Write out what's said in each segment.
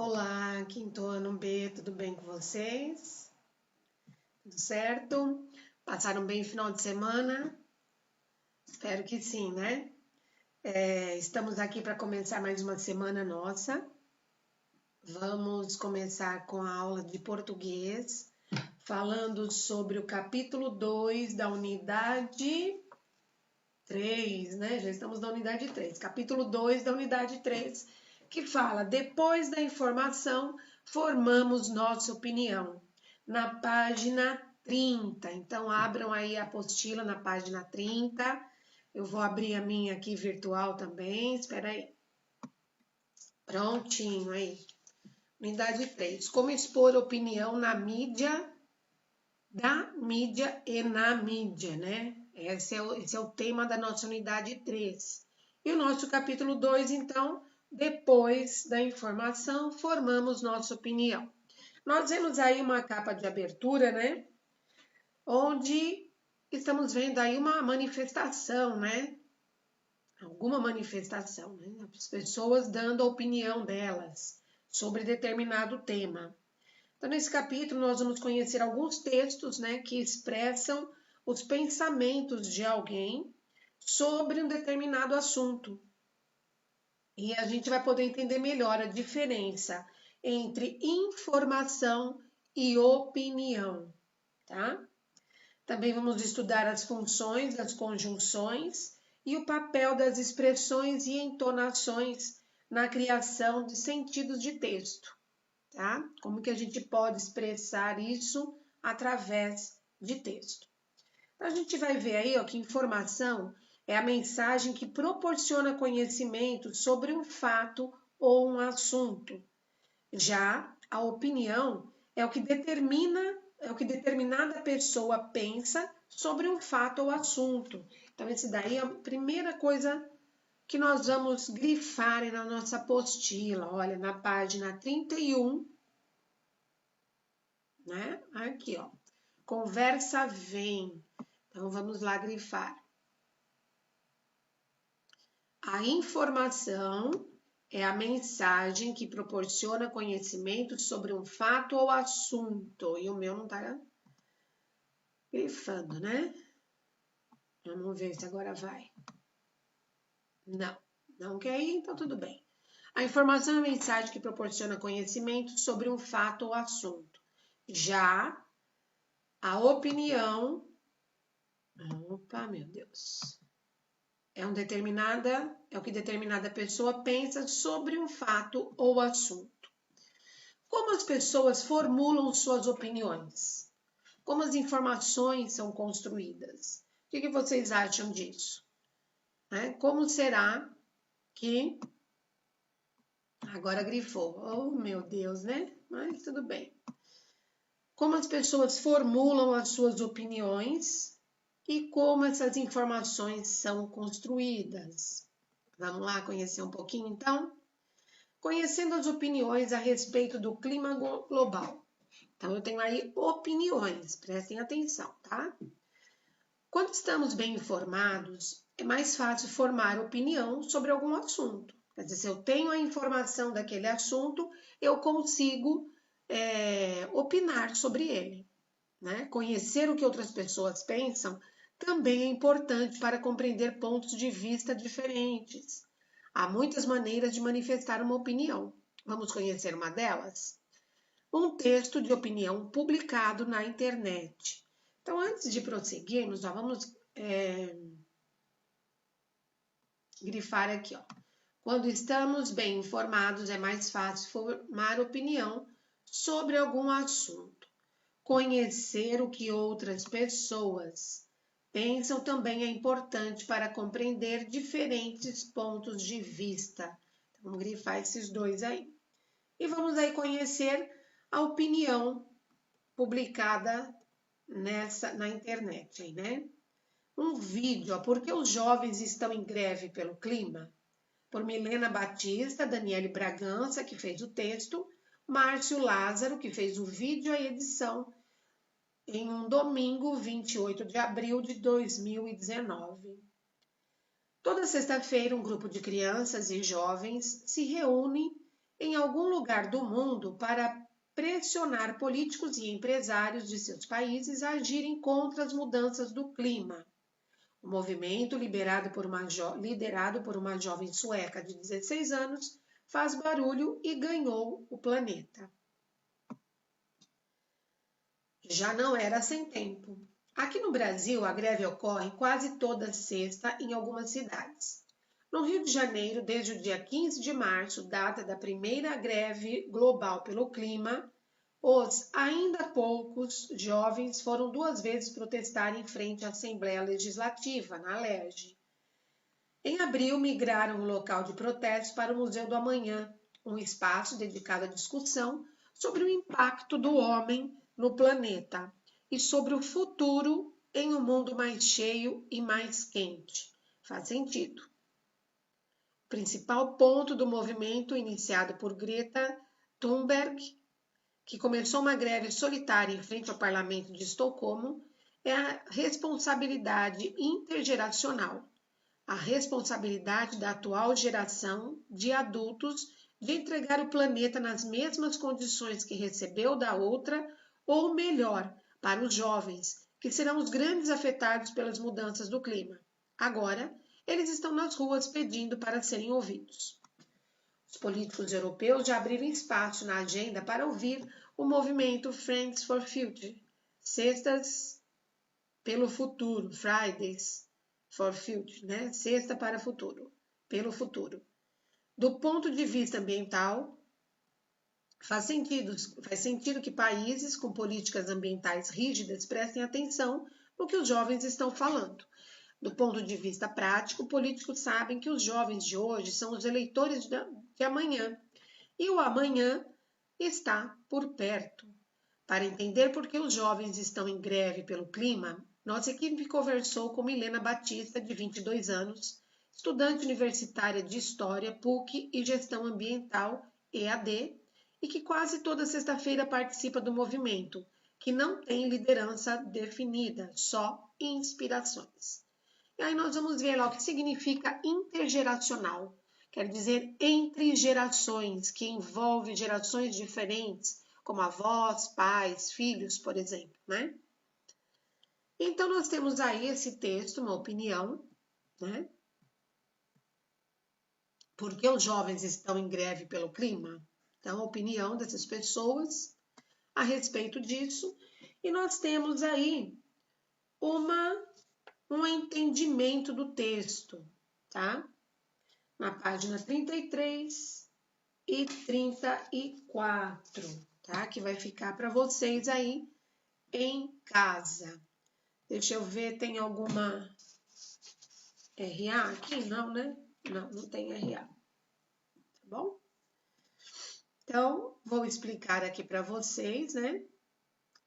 Olá, quinto ano B, tudo bem com vocês? Tudo certo? Passaram bem o final de semana? Espero que sim, né? Estamos aqui para começar mais uma semana nossa. Vamos começar com a aula de português, falando sobre o capítulo 2 da unidade 3, né? Já estamos na unidade 3. Capítulo 2 da unidade 3, que fala: depois da informação, formamos nossa opinião. Na página 30. Então, abram aí a apostila na página 30. Eu vou abrir a minha aqui virtual também. Espera aí. Prontinho aí. Unidade 3. Como expor opinião na mídia, da mídia e na mídia, né? Esse é o tema da nossa unidade 3. E o nosso capítulo 2, então, depois da informação, formamos nossa opinião. Nós vemos aí uma capa de abertura, né? Onde estamos vendo aí uma manifestação, né? Alguma manifestação, né? As pessoas dando a opinião delas sobre determinado tema. Então, nesse capítulo, nós vamos conhecer alguns textos, né, que expressam os pensamentos de alguém sobre um determinado assunto. E a gente vai poder entender melhor a diferença entre informação e opinião, tá? Também vamos estudar as funções das conjunções e o papel das expressões e entonações na criação de sentidos de texto. Tá? Como que a gente pode expressar isso através de texto? Então, a gente vai ver aí ó, que informação é a mensagem que proporciona conhecimento sobre um fato ou um assunto. Já a opinião é o que determinada pessoa pensa sobre um fato ou assunto. Então, esse daí é a primeira coisa que nós vamos grifar na nossa apostila. Olha, na página 31, né? Aqui, ó. Conversa vem. Então, vamos lá grifar. A informação é a mensagem que proporciona conhecimento sobre um fato ou assunto. E o meu não tá grifando, né? Vamos ver se agora vai. Não quer ir? Então tudo bem. A informação é a mensagem que proporciona conhecimento sobre um fato ou assunto. Já a opinião... Opa, meu Deus. É o que determinada pessoa pensa sobre um fato ou assunto. Como as pessoas formulam suas opiniões? Como as informações são construídas? O que vocês acham disso? Como será que... Agora grifou. Oh, meu Deus, né? Mas tudo bem. Como as pessoas formulam as suas opiniões e como essas informações são construídas. Vamos lá conhecer um pouquinho, então? Conhecendo as opiniões a respeito do clima global. Então, eu tenho aí opiniões, prestem atenção, tá? Quando estamos bem informados, é mais fácil formar opinião sobre algum assunto. Quer dizer, se eu tenho a informação daquele assunto, eu consigo opinar sobre ele, né? Conhecer o que outras pessoas pensam também é importante para compreender pontos de vista diferentes. Há muitas maneiras de manifestar uma opinião. Vamos conhecer uma delas? Um texto de opinião publicado na internet. Então, antes de prosseguirmos, já vamos grifar aqui, ó. Quando estamos bem informados, é mais fácil formar opinião sobre algum assunto. Conhecer o que outras pessoas pensam também é importante para compreender diferentes pontos de vista. Então, vamos grifar esses dois aí. E vamos aí conhecer a opinião publicada na internet, aí, né? Um vídeo, ó, Por que os jovens estão em greve pelo clima? Por Milena Batista, Daniele Bragança, que fez o texto, Márcio Lázaro, que fez o vídeo e a edição, em um domingo, 28 de abril de 2019. Toda sexta-feira, um grupo de crianças e jovens se reúne em algum lugar do mundo para pressionar políticos e empresários de seus países a agirem contra as mudanças do clima. O movimento, liderado por uma jovem sueca de 16 anos, faz barulho e ganhou o planeta. Já não era sem tempo. Aqui no Brasil, a greve ocorre quase toda sexta em algumas cidades. No Rio de Janeiro, desde o dia 15 de março, data da primeira greve global pelo clima, os ainda poucos jovens foram 2 vezes protestar em frente à Assembleia Legislativa, na Alerj. Em abril, migraram o local de protesto para o Museu do Amanhã, um espaço dedicado à discussão sobre o impacto do homem no planeta e sobre o futuro em um mundo mais cheio e mais quente. Faz sentido. O principal ponto do movimento, iniciado por Greta Thunberg, que começou uma greve solitária em frente ao Parlamento de Estocolmo, é a responsabilidade intergeracional. A responsabilidade da atual geração de adultos de entregar o planeta nas mesmas condições que recebeu da outra, ou melhor, para os jovens, que serão os grandes afetados pelas mudanças do clima. Agora, eles estão nas ruas pedindo para serem ouvidos. Os políticos europeus já abriram espaço na agenda para ouvir o movimento Friends for Future, Sextas pelo Futuro, Fridays for Future, né? Sexta para o futuro, pelo futuro. Do ponto de vista ambiental, faz sentido que países com políticas ambientais rígidas prestem atenção no que os jovens estão falando. Do ponto de vista prático, políticos sabem que os jovens de hoje são os eleitores de amanhã, e o amanhã está por perto. Para entender por que os jovens estão em greve pelo clima, nossa equipe conversou com Milena Batista, de 22 anos, estudante universitária de História, PUC e Gestão Ambiental, EAD, e que quase toda sexta-feira participa do movimento, que não tem liderança definida, só inspirações. E aí nós vamos ver lá o que significa intergeracional. Quer dizer entre gerações, que envolve gerações diferentes, como avós, pais, filhos, por exemplo, né? Então nós temos aí esse texto, uma opinião, né? Por que os jovens estão em greve pelo clima? Então, a opinião dessas pessoas a respeito disso. E nós temos aí um entendimento do texto, tá? Na página 33 e 34, tá? Que vai ficar para vocês aí em casa. Deixa eu ver, tem alguma RA aqui? Não, né? Não tem RA. Tá bom? Então, vou explicar aqui para vocês, né?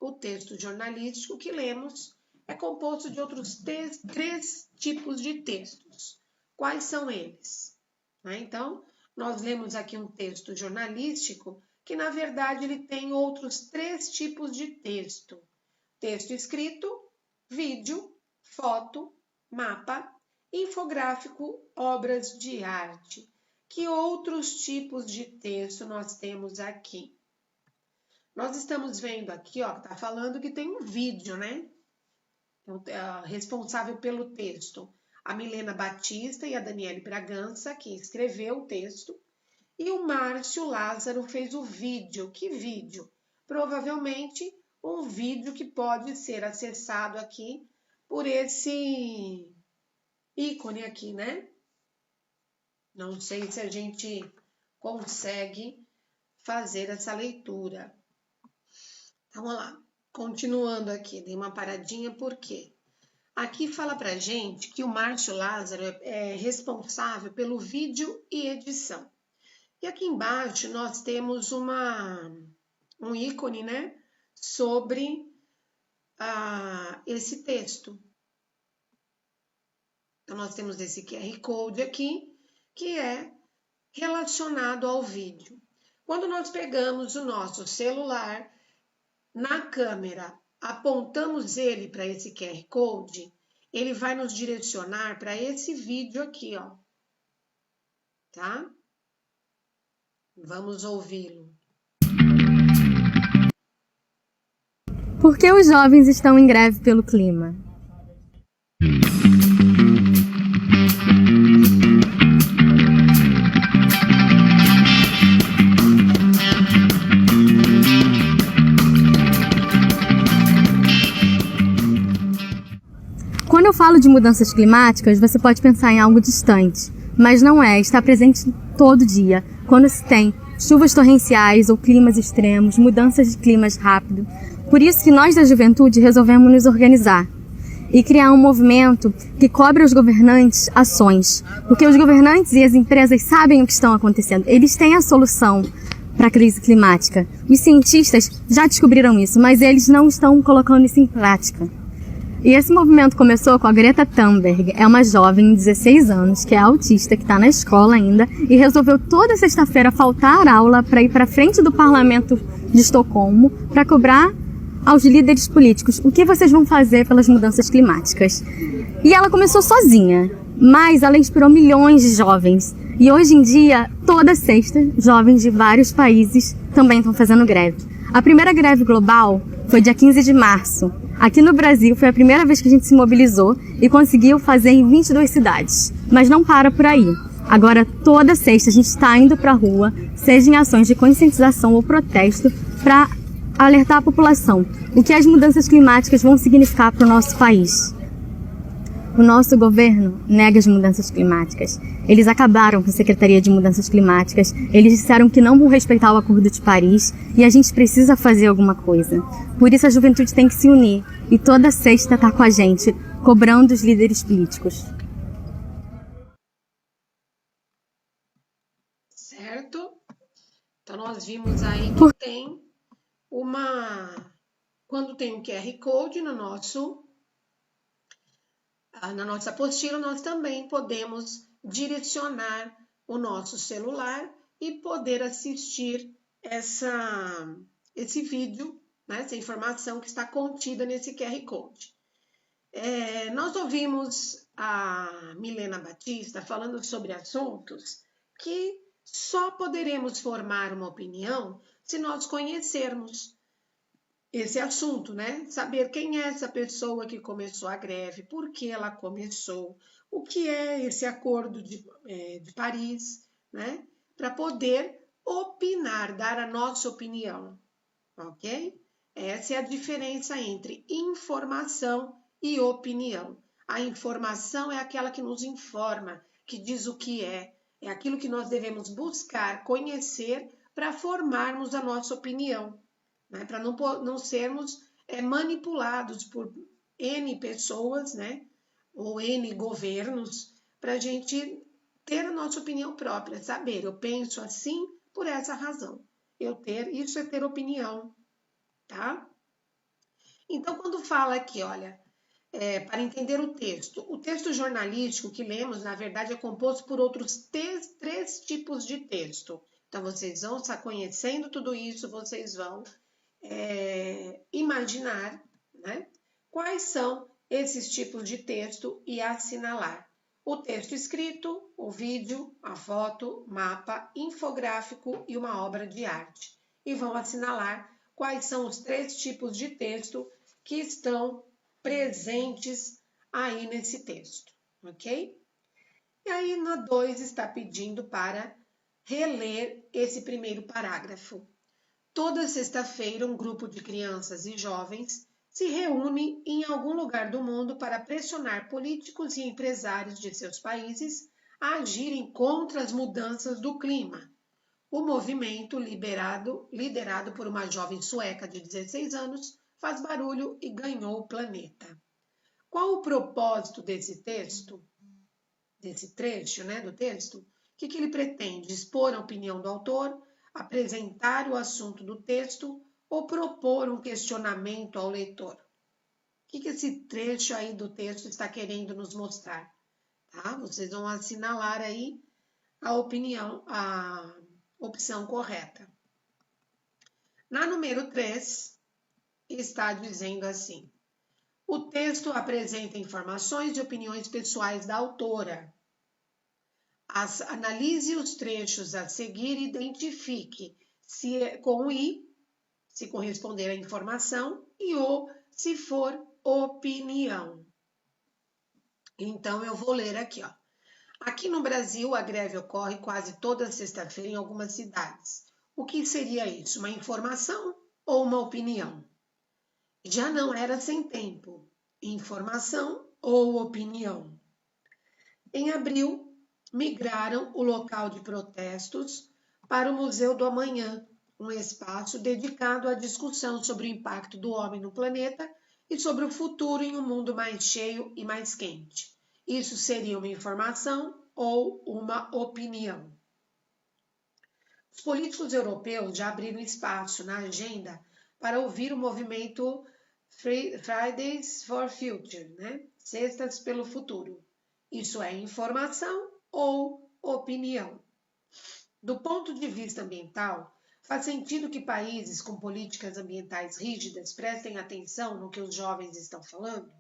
O texto jornalístico que lemos é composto de outros três tipos de textos. Quais são eles? Então, nós lemos aqui um texto jornalístico que, na verdade, ele tem outros 3 tipos de texto. Texto escrito, vídeo, foto, mapa, infográfico, obras de arte. Que outros tipos de texto nós temos aqui? Nós estamos vendo aqui, ó, tá falando que tem um vídeo, né? Responsável pelo texto, a Milena Batista e a Daniele Bragança, que escreveu o texto, e o Márcio Lázaro fez o vídeo. Que vídeo? Provavelmente um vídeo que pode ser acessado aqui por esse ícone aqui, né? Não sei se a gente consegue fazer essa leitura. Vamos lá, continuando aqui, dei uma paradinha, por quê? Aqui fala pra gente que o Márcio Lázaro é responsável pelo vídeo e edição. E aqui embaixo nós temos um ícone, né, sobre esse texto. Então, nós temos esse QR Code aqui, que é relacionado ao vídeo. Quando nós pegamos o nosso celular, na câmera, apontamos ele para esse QR Code, ele vai nos direcionar para esse vídeo aqui, ó. Tá? Vamos ouvi-lo. Por que os jovens estão em greve pelo clima? Quando eu falo de mudanças climáticas, você pode pensar em algo distante, mas não é, está presente todo dia, quando se tem chuvas torrenciais ou climas extremos, mudanças de climas rápido. Por isso que nós da juventude resolvemos nos organizar e criar um movimento que cobre aos governantes ações, porque os governantes e as empresas sabem o que estão acontecendo, eles têm a solução para a crise climática. Os cientistas já descobriram isso, mas eles não estão colocando isso em prática. E esse movimento começou com a Greta Thunberg, é uma jovem de 16 anos, que é autista, que está na escola ainda, e resolveu toda sexta-feira faltar aula para ir para frente do parlamento de Estocolmo para cobrar aos líderes políticos o que vocês vão fazer pelas mudanças climáticas. E ela começou sozinha, mas ela inspirou milhões de jovens. E hoje em dia, toda sexta, jovens de vários países também estão fazendo greve. A primeira greve global foi dia 15 de março. Aqui no Brasil foi a primeira vez que a gente se mobilizou e conseguiu fazer em 22 cidades. Mas não para por aí. Agora, toda sexta, a gente está indo para a rua, seja em ações de conscientização ou protesto, para alertar a população o que as mudanças climáticas vão significar para o nosso país. O nosso governo nega as mudanças climáticas. Eles acabaram com a Secretaria de Mudanças Climáticas. Eles disseram que não vão respeitar o Acordo de Paris e a gente precisa fazer alguma coisa. Por isso a juventude tem que se unir e toda sexta tá com a gente, cobrando os líderes políticos. Certo? Então nós vimos aí que tem quando tem um QR Code na nossa apostila, nós também podemos direcionar o nosso celular e poder assistir esse vídeo, né, essa informação que está contida nesse QR Code. Nós ouvimos a Milena Batista falando sobre assuntos que só poderemos formar uma opinião se nós conhecermos esse assunto, né? Saber quem é essa pessoa que começou a greve, por que ela começou, o que é esse acordo de Paris, né? Para poder opinar, dar a nossa opinião, ok? Essa é a diferença entre informação e opinião. A informação é aquela que nos informa, que diz o que é aquilo que nós devemos buscar, conhecer para formarmos a nossa opinião, né? Para não sermos manipulados por N pessoas, né? Ou N governos, para a gente ter a nossa opinião própria, saber, eu penso assim por essa razão. Isso é ter opinião, tá? Então, quando fala aqui, olha, para entender o texto jornalístico que lemos, na verdade, é composto por outros três tipos de texto. Então, vocês vão estar conhecendo tudo isso, vocês vão imaginar, né, quais são esses tipos de texto e assinalar. O texto escrito, o vídeo, a foto, mapa, infográfico e uma obra de arte. E vão assinalar quais são os três tipos de texto que estão presentes aí nesse texto, ok? E aí na 2 está pedindo para reler esse primeiro parágrafo. Toda sexta-feira, um grupo de crianças e jovens se reúne em algum lugar do mundo para pressionar políticos e empresários de seus países a agirem contra as mudanças do clima. O movimento, liderado por uma jovem sueca de 16 anos, faz barulho e ganhou o planeta. Qual o propósito desse texto, desse trecho, né, do texto? O que ele pretende? Expor a opinião do autor, apresentar o assunto do texto ou propor um questionamento ao leitor? O que esse trecho aí do texto está querendo nos mostrar? Tá? Vocês vão assinalar aí a opção correta. Na número 3, está dizendo assim: o texto apresenta informações e opiniões pessoais da autora. Analise os trechos a seguir e identifique se com o I, se corresponder à informação, e o, se for opinião. Então, eu vou ler aqui, ó. Aqui no Brasil, a greve ocorre quase toda sexta-feira em algumas cidades. O que seria isso? Uma informação ou uma opinião? Já não era sem tempo. Informação ou opinião? Em abril, migraram o local de protestos para o Museu do Amanhã, um espaço dedicado à discussão sobre o impacto do homem no planeta e sobre o futuro em um mundo mais cheio e mais quente. Isso seria uma informação ou uma opinião? Os políticos europeus já abriram espaço na agenda para ouvir o movimento Fridays for Future, né? Sextas pelo Futuro. Isso é informação ou opinião? Do ponto de vista ambiental, faz sentido que países com políticas ambientais rígidas prestem atenção no que os jovens estão falando?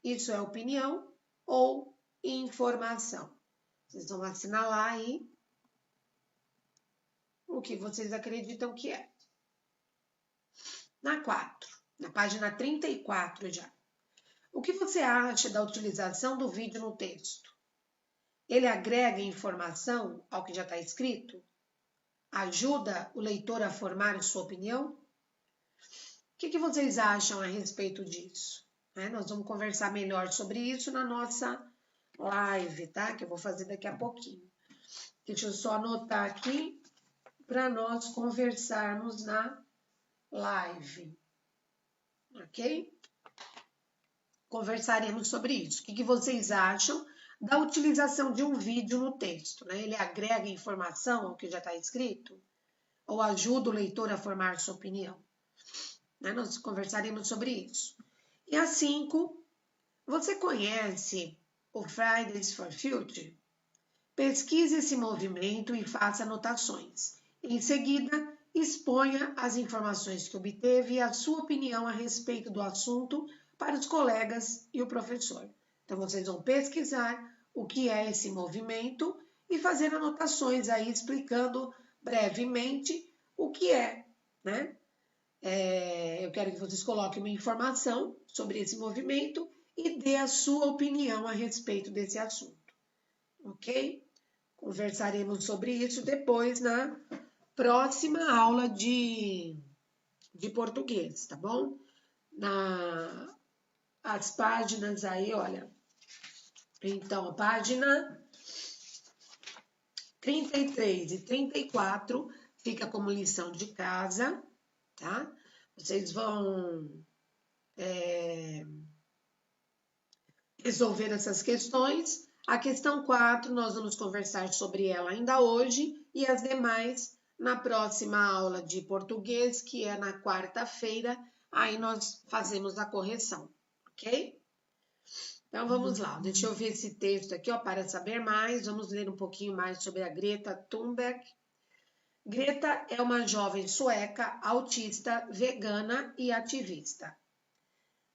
Isso é opinião ou informação? Vocês vão assinalar aí o que vocês acreditam que é. Na página 34 já. O que você acha da utilização do vídeo no texto? Ele agrega informação ao que já está escrito? Ajuda o leitor a formar sua opinião? O que vocês acham a respeito disso? Nós vamos conversar melhor sobre isso na nossa live, tá? Que eu vou fazer daqui a pouquinho. Deixa eu só anotar aqui para nós conversarmos na live, ok? Conversaremos sobre isso. O que vocês acham da utilização de um vídeo no texto, né? Ele agrega informação ao que já está escrito ou ajuda o leitor a formar sua opinião? Nós conversaremos sobre isso. E a 5, você conhece o Fridays for Future? Pesquise esse movimento e faça anotações. Em seguida, exponha as informações que obteve e a sua opinião a respeito do assunto para os colegas e o professor. Então, vocês vão pesquisar o que é esse movimento e fazer anotações aí explicando brevemente o que é, né? Eu quero que vocês coloquem uma informação sobre esse movimento e dê a sua opinião a respeito desse assunto, ok? Conversaremos sobre isso depois na próxima aula de português, tá bom? As páginas aí, olha. Então, a página 33 e 34 fica como lição de casa, tá? Vocês vão resolver essas questões. A questão 4, nós vamos conversar sobre ela ainda hoje e as demais na próxima aula de português, que é na quarta-feira, aí nós fazemos a correção, ok? Então, vamos lá. Deixa eu ver esse texto aqui, ó, para saber mais. Vamos ler um pouquinho mais sobre a Greta Thunberg. Greta é uma jovem sueca, autista, vegana e ativista.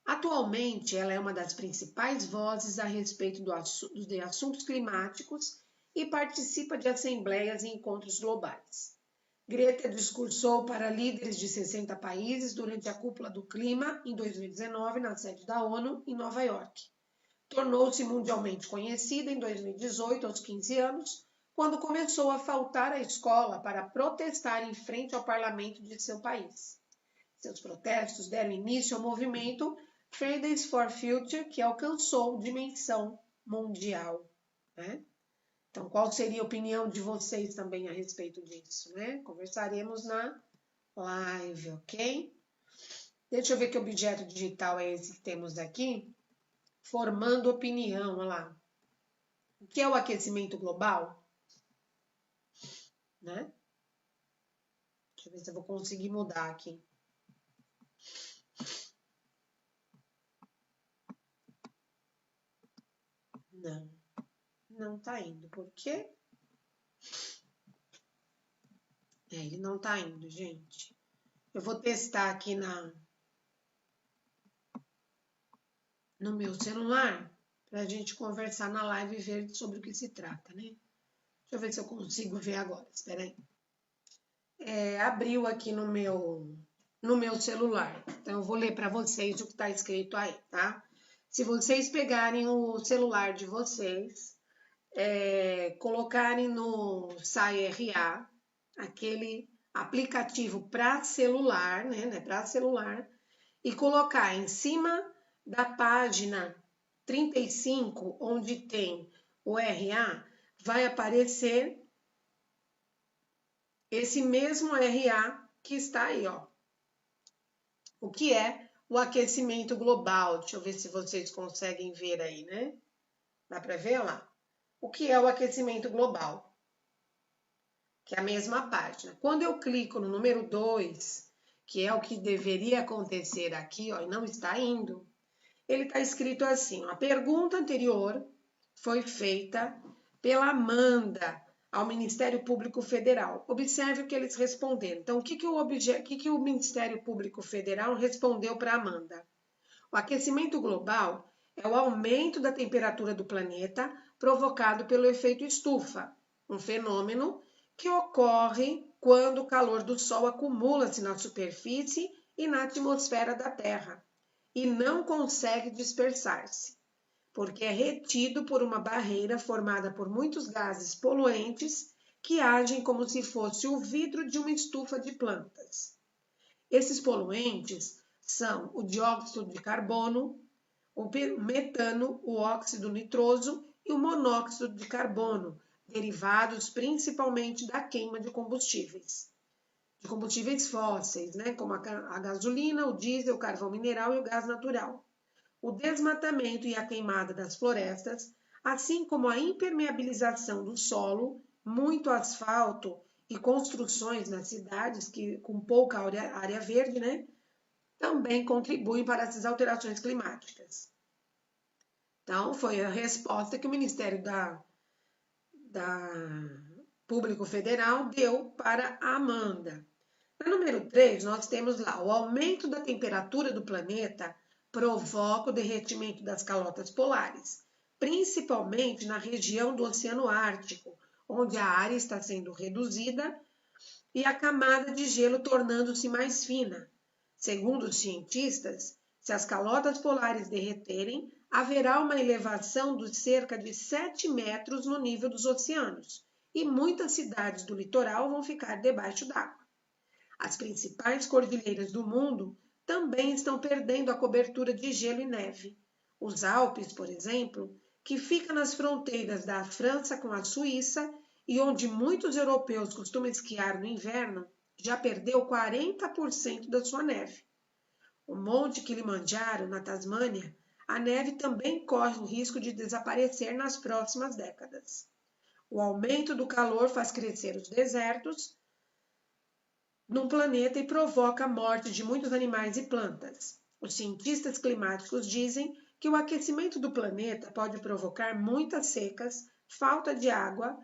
Atualmente, ela é uma das principais vozes a respeito de assuntos climáticos e participa de assembleias e encontros globais. Greta discursou para líderes de 60 países durante a Cúpula do Clima em 2019 na sede da ONU em Nova York. Tornou-se mundialmente conhecida em 2018, aos 15 anos, quando começou a faltar à escola para protestar em frente ao parlamento de seu país. Seus protestos deram início ao movimento Fridays for Future, que alcançou dimensão mundial, né? Então, qual seria a opinião de vocês também a respeito disso, né? Conversaremos na live, ok? Deixa eu ver que objeto digital é esse que temos aqui. Formando opinião, olha lá. O que é o aquecimento global? Né? Deixa eu ver se eu vou conseguir mudar aqui. Não tá indo. Por quê? Ele não tá indo, gente. Eu vou testar aqui no meu celular pra gente conversar na live e ver sobre o que se trata, né? Deixa eu ver se eu consigo ver agora. Espera aí. Abriu aqui no meu celular. Então, eu vou ler para vocês o que está escrito aí, tá? Se vocês pegarem o celular de vocês, colocarem no SAI-RA, aquele aplicativo para celular, né? Para celular, e colocar em cima da página 35, onde tem o RA, vai aparecer esse mesmo RA que está aí, ó. O que é o aquecimento global? Deixa eu ver se vocês conseguem ver aí, né? Dá para ver lá? O que é o aquecimento global? Que é a mesma página. Quando eu clico no número 2, que é o que deveria acontecer aqui, ó, e não está indo, ele está escrito assim: a pergunta anterior foi feita pela Amanda ao Ministério Público Federal. Observe o que eles responderam. Então, o que o Ministério Público Federal respondeu para a Amanda? O aquecimento global é o aumento da temperatura do planeta provocado pelo efeito estufa, um fenômeno que ocorre quando o calor do Sol acumula-se na superfície e na atmosfera da Terra e não consegue dispersar-se, porque é retido por uma barreira formada por muitos gases poluentes que agem como se fosse o vidro de uma estufa de plantas. Esses poluentes são o dióxido de carbono, o metano, o óxido nitroso e o monóxido de carbono, derivados principalmente da queima de combustíveis fósseis, né, como a gasolina, o diesel, o carvão mineral e o gás natural. O desmatamento e a queimada das florestas, assim como a impermeabilização do solo, muito asfalto e construções nas cidades com pouca área verde, né, também contribuem para essas alterações climáticas. Então, foi a resposta que o Ministério da Público Federal deu para a Amanda. No número 3, nós temos lá: o aumento da temperatura do planeta provoca o derretimento das calotas polares, principalmente na região do Oceano Ártico, onde a área está sendo reduzida e a camada de gelo tornando-se mais fina. Segundo os cientistas, se as calotas polares derreterem, haverá uma elevação de cerca de 7 metros no nível dos oceanos e muitas cidades do litoral vão ficar debaixo d'água. As principais cordilheiras do mundo também estão perdendo a cobertura de gelo e neve. Os Alpes, por exemplo, que fica nas fronteiras da França com a Suíça e onde muitos europeus costumam esquiar no inverno, já perdeu 40% da sua neve. O Monte Kilimanjaro, na Tasmânia, a neve também corre o risco de desaparecer nas próximas décadas. O aumento do calor faz crescer os desertos num planeta e provoca a morte de muitos animais e plantas. Os cientistas climáticos dizem que o aquecimento do planeta pode provocar muitas secas, falta de água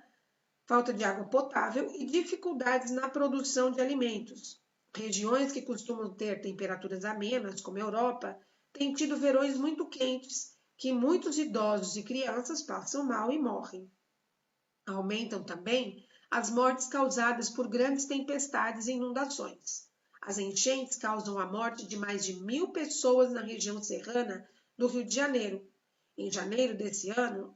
potável e dificuldades na produção de alimentos. Regiões que costumam ter temperaturas amenas, como a Europa, têm tido verões muito quentes, que muitos idosos e crianças passam mal e morrem. Aumentam também as mortes causadas por grandes tempestades e inundações. As enchentes causam a morte de mais de 1.000 pessoas na região serrana do Rio de Janeiro. Em janeiro desse ano,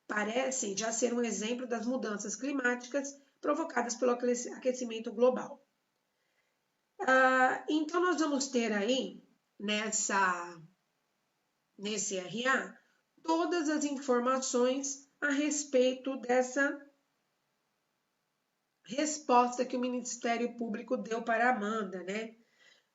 parecem já ser um exemplo das mudanças climáticas provocadas pelo aquecimento global. Então, nós vamos ter aí, nesse RA, todas as informações a respeito dessa resposta que o Ministério Público deu para a Amanda, né?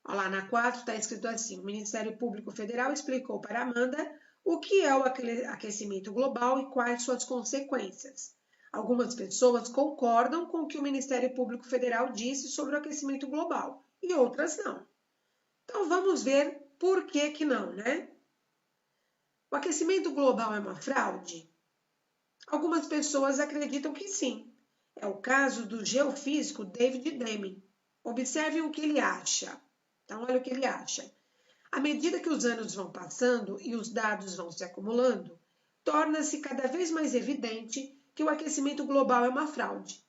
Olha lá, na 4 está escrito assim: o Ministério Público Federal explicou para a Amanda o que é o aquecimento global e quais suas consequências. Algumas pessoas concordam com o que o Ministério Público Federal disse sobre o aquecimento global e outras não. Então vamos ver por que não, né? O aquecimento global é uma fraude? Algumas pessoas acreditam que sim. É o caso do geofísico David Deming. Observe o que ele acha. Então, olha o que ele acha. À medida que os anos vão passando e os dados vão se acumulando, torna-se cada vez mais evidente que o aquecimento global é uma fraude.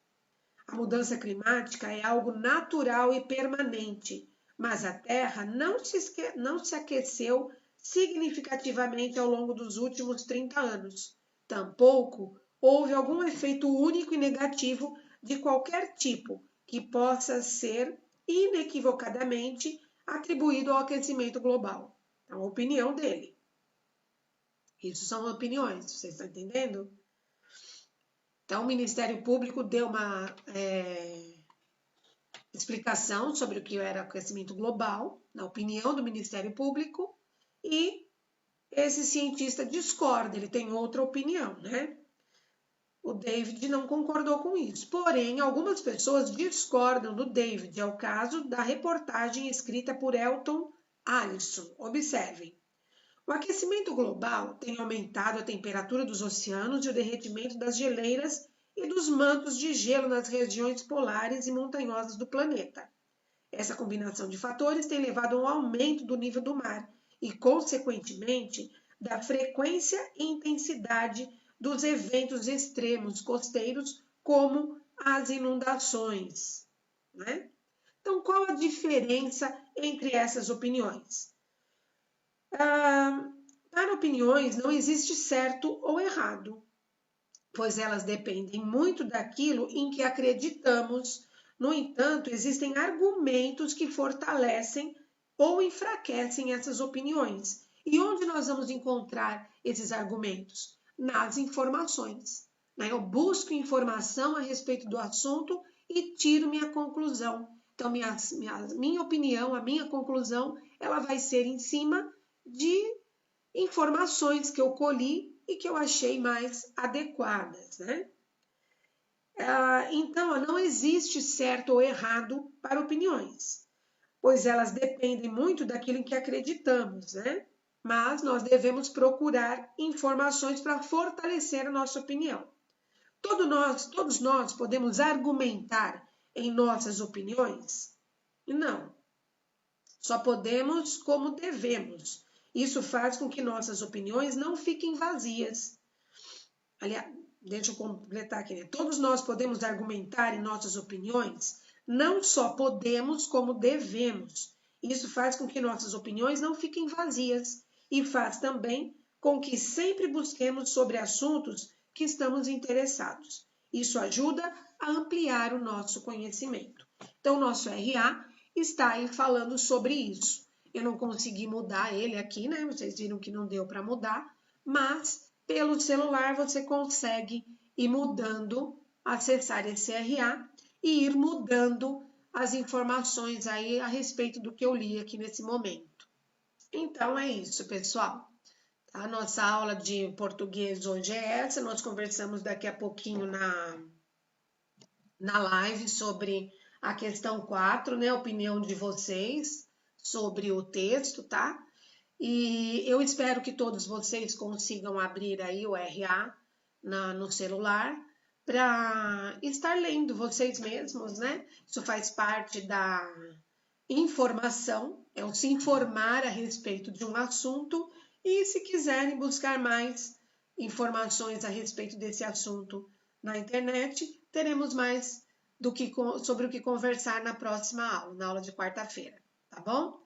A mudança climática é algo natural e permanente, mas a Terra não se aqueceu significativamente ao longo dos últimos 30 anos. Tampouco houve algum efeito único e negativo de qualquer tipo que possa ser inequivocadamente atribuído ao aquecimento global. É a opinião dele. Isso são opiniões, vocês estão entendendo? Então, o Ministério Público deu uma explicação sobre o que era aquecimento global, na opinião do Ministério Público, e esse cientista discorda, ele tem outra opinião, né? O David não concordou com isso. Porém, algumas pessoas discordam do David. É o caso da reportagem escrita por Elton Alisson. Observem. O aquecimento global tem aumentado a temperatura dos oceanos e o derretimento das geleiras e dos mantos de gelo nas regiões polares e montanhosas do planeta. Essa combinação de fatores tem levado a um aumento do nível do mar e, consequentemente, da frequência e intensidade dos eventos extremos costeiros, como as inundações, né? Então, qual a diferença entre essas opiniões? Para opiniões não existe certo ou errado, pois elas dependem muito daquilo em que acreditamos. No entanto, existem argumentos que fortalecem ou enfraquecem essas opiniões. E onde nós vamos encontrar esses argumentos? Nas informações. Eu busco informação a respeito do assunto e tiro minha conclusão. Então, minha opinião, a minha conclusão, ela vai ser em cima de informações que eu colhi e que eu achei mais adequadas, né? Então, não existe certo ou errado para opiniões, pois elas dependem muito daquilo em que acreditamos, né? Mas nós devemos procurar informações para fortalecer a nossa opinião. Todos nós podemos argumentar em nossas opiniões? Não. Só podemos como devemos. Isso faz com que nossas opiniões não fiquem vazias. Aliás, deixa eu completar aqui, né? Todos nós podemos argumentar em nossas opiniões, não só podemos, como devemos. Isso faz com que nossas opiniões não fiquem vazias e faz também com que sempre busquemos sobre assuntos que estamos interessados. Isso ajuda a ampliar o nosso conhecimento. Então, o nosso RA está aí falando sobre isso. Eu não consegui mudar ele aqui, né? Vocês viram que não deu para mudar, mas pelo celular você consegue ir mudando, acessar esse RA e ir mudando as informações aí a respeito do que eu li aqui nesse momento. Então é isso, pessoal. A nossa aula de português hoje é essa. Nós conversamos daqui a pouquinho na live sobre a questão 4, né? A opinião de vocês sobre o texto, tá? E eu espero que todos vocês consigam abrir aí o RA no celular para estar lendo vocês mesmos, né? Isso faz parte da informação, é o se informar a respeito de um assunto e se quiserem buscar mais informações a respeito desse assunto na internet, teremos mais sobre o que conversar na próxima aula, na aula de quarta-feira, tá bom?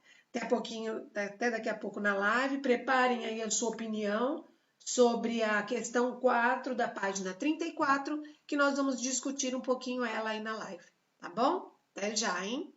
Até daqui a pouco na live. Preparem aí a sua opinião sobre a questão 4 da página 34, que nós vamos discutir um pouquinho ela aí na live, tá bom? Até já, hein?